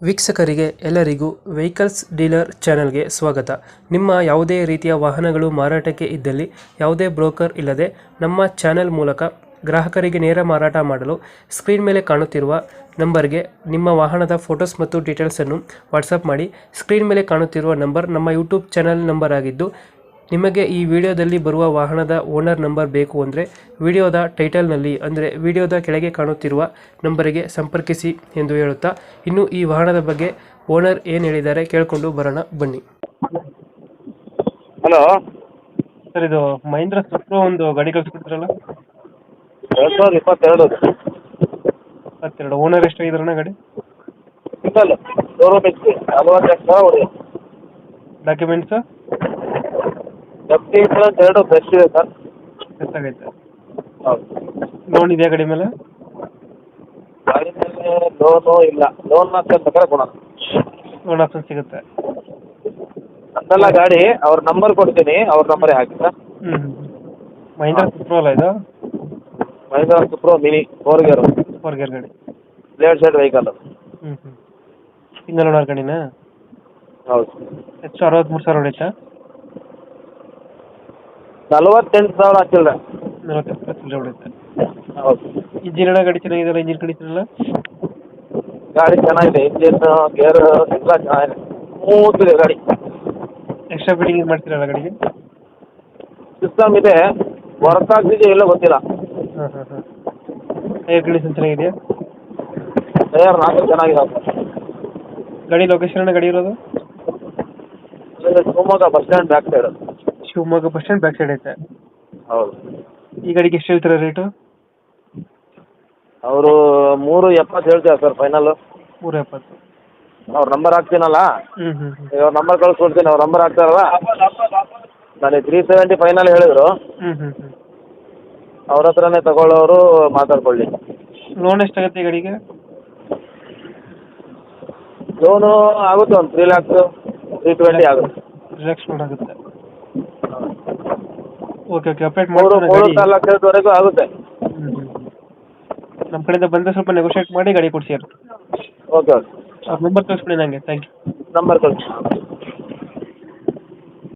ವೀಕ್ಷಕರಿಗೆ ಎಲ್ಲರಿಗೂ vehicles dealer ಚಾನೆಲ್ಗೆ ಸ್ವಾಗತ. ನಿಮ್ಮ ಯಾವುದೇ ರೀತಿಯ ವಾಹನಗಳು ಮಾರಾಟಕ್ಕೆ ಇದ್ದಲ್ಲಿ ಯಾವುದೇ ಬ್ರೋಕರ್ ಇಲ್ಲದೆ ನಮ್ಮ ಚಾನೆಲ್ ಮೂಲಕ ಗ್ರಾಹಕರಿಗೆ ನೇರ ಮಾರಾಟ ಮಾಡಲು ಸ್ಕ್ರೀನ್ ಮೇಲೆ ಕಾಣುತ್ತಿರುವ ನಂಬರ್ಗೆ ನಿಮ್ಮ ವಾಹನದ ಫೋಟೋಸ್ ಮತ್ತು ಡೀಟೇಲ್ಸನ್ನು ವಾಟ್ಸಪ್ ಮಾಡಿ. ಸ್ಕ್ರೀನ್ ಮೇಲೆ ಕಾಣುತ್ತಿರುವ ನಂಬರ್ ನಮ್ಮ ಯೂಟ್ಯೂಬ್ ಚಾನೆಲ್ ನಂಬರ್ ಆಗಿದ್ದು, ನಿಮಗೆ ಈ ವಿಡಿಯೋದಲ್ಲಿ ಬರುವ ವಾಹನದ ಓನರ್ ನಂಬರ್ ಬೇಕು ಅಂದರೆ ವಿಡಿಯೋದ ಟೈಟಲ್ನಲ್ಲಿ ಅಂದರೆ ವಿಡಿಯೋದ ಕೆಳಗೆ ಕಾಣುತ್ತಿರುವ ನಂಬರಿಗೆ ಸಂಪರ್ಕಿಸಿ ಎಂದು ಹೇಳುತ್ತಾ, ಇನ್ನು ಈ ವಾಹನದ ಬಗ್ಗೆ ಓನರ್ ಏನು ಹೇಳಿದ್ದಾರೆ ಕೇಳಿಕೊಂಡು ಬರೋಣ ಬನ್ನಿ. ಹಲೋ ಸರ್, ಇದು ಮಹೀಂದ್ರ ಸುಪ್ರೋ ಒಂದು ಗಾಡಿ ಕಳಿಸ್ಕೊಡ್ತೀರಲ್ಲ? 2022 22. ಓನರ್ ಎಷ್ಟಾಗಿದ್ರಣ್ಣ ಗಾಡಿ? ಸಿಂಗಲ್ ಶೋರೂಮ್ ಇತ್ತು 40 ಲಕ್ಷ ಹೊಡೆಯುತ್ತೆ. ಡಾಕ್ಯುಮೆಂಟ್ಸು ಎಫ್ಟಿ ಇನ್ಸೂರೆನ್ಸ್ 2 ಫ್ರೆಶ್ ಇದೆ ಸರ್. ಎಷ್ಟಾಗೈತೆ? ಹೌದು. ಲೋನ್ ಇದೆಯಾ ಗಾಡಿ ಮೇಲೆ? ಗಾಡಿ ಮೇಲೆ ಲೋನು ಇಲ್ಲ. ಲೋನ್ ಆಪ್ಷನ್ ಬೇಕಾದ್ರೆ ಕೊಡೋಣ. ಲೋನ್ ಆಪ್ಷನ್ ಸಿಗುತ್ತೆ? ಅಂತೆಲ್ಲ ಗಾಡಿ ಅವ್ರ ನಂಬರ್ ಕೊಡ್ತೀನಿ, ಅವ್ರ ನಂಬರೇ ಹಾಕಿ ಸರ್. ಮಹೀಂದ್ರ ಸುಪ್ರೋ ಅಲ್ಲ ಇದು? ಮಹೀಂದ್ರ ಸುಪ್ರೋ ಮಿನಿ 4 ಗೇರು ಗಾಡಿ. Blade side vehicle. Single owner ಗಾಡಿನಾ? ಹೌದು. ಎಷ್ಟು 63,000 ಹೊಡೈತಾ? 48,000 ಹಾಕಿಲ್ಲ. 48,000 ಹೊಡೈತೆ. ಹೌದು. ಇಂಜಿನ್ ಎಲ್ಲ ಗಾಡಿ ಚೆನ್ನಾಗಿದೆಯಲ್ಲ? ಇಂಜಿನ್ ಕಂಡೀಷನ್ ಎಲ್ಲ ಗಾಡಿ ಚೆನ್ನಾಗಿದೆ. ಇಂಜಿನ್ ಗೇರ್ ಎಲ್ಲ ಚೆನ್ನಾಗಿದೆ. ಸ್ಮೂತ್ ಇದೆ ಗಾಡಿ. ಎಕ್ಸ್ಟ್ರಾ ಫಿಟ್ಟಿಂಗ್ ಏನು ಮಾಡ್ತೀರಲ್ಲ ಗಾಡಿಗೆ? ಸಿಸ್ಟಮ್ ಇದೆ, ವರ್ಕ್ ಆಗ್ತಿದೆ ಇಲ್ಲ ಗೊತ್ತಿಲ್ಲ. ಟೈರ್ ಕಂಡೀಷನ್ ಚೆನ್ನಾಗಿದೆಯಾ? ಟೈರ್ 4 ಚೆನ್ನಾಗಿದೆ. ಗಾಡಿ ಲೊಕೇಶನ್ ಗಾಡಿ ಇರೋದು? Shivamogga bus stand back side. Shivamogga bus stand back side ಐತೆ. ಹೌದು. ಈ ಗಾಡಿಗೆ ಎಷ್ಟು ಹೇಳ್ತೀರಾ ರೇಟು? ಅವರು 370 ಹೇಳ್ತಾರೆ ಸರ್ ಫೈನಲ್. 370. ಅವ್ರ ನಂಬರ್ ಹಾಕ್ತೀನಲ್ಲ, ಅವ್ರ ನಂಬರ್ ಕಳಿಸ್ಕೊಡ್ತೀನಿ. ಅವ್ರ ನಂಬರ್ ಹಾಕ್ತಾರಲ್ಲ, ನನಗೆ 370 ಫೈನಲ್ ಹೇಳಿದ್ರು. ಅವ್ರ ಹತ್ರನೇ ತಗೊಳ್ಳೋರು ಮಾತಾಡ್ಕೊಳ್ಳಿ. ಲೋನ್ ಎಷ್ಟಾಗುತ್ತೆ ಈ ಗಾಡಿಗೆ? ಲೋನು ಆಗುತ್ತೆ ಒಂದು 3 lakhs 320 ಆಗುತ್ತೆ. 3 lakhs ಲೋನ್ ಆಗುತ್ತೆ. ಓಕೆ, ಅಪ್ಡೇಟ್ 3-4 ಲಕ್ಷದವರೆಗೂ ಆಗುತ್ತೆ. ನಮ್ಮ ಕಡೆಯಿಂದ ಬಂದರೆ ಸ್ವಲ್ಪ ನೆಗೋಷಿಯೇಟ್ ಮಾಡಿ ಗಾಡಿ ಕೊಡಿಸಿ. Okay okay. ನಂಬರ್ ಕಳಿಸ್ಬಿಡಿ ನನಗೆ. Thank you. ನಂಬರ್ ಕಳಿಸಿ.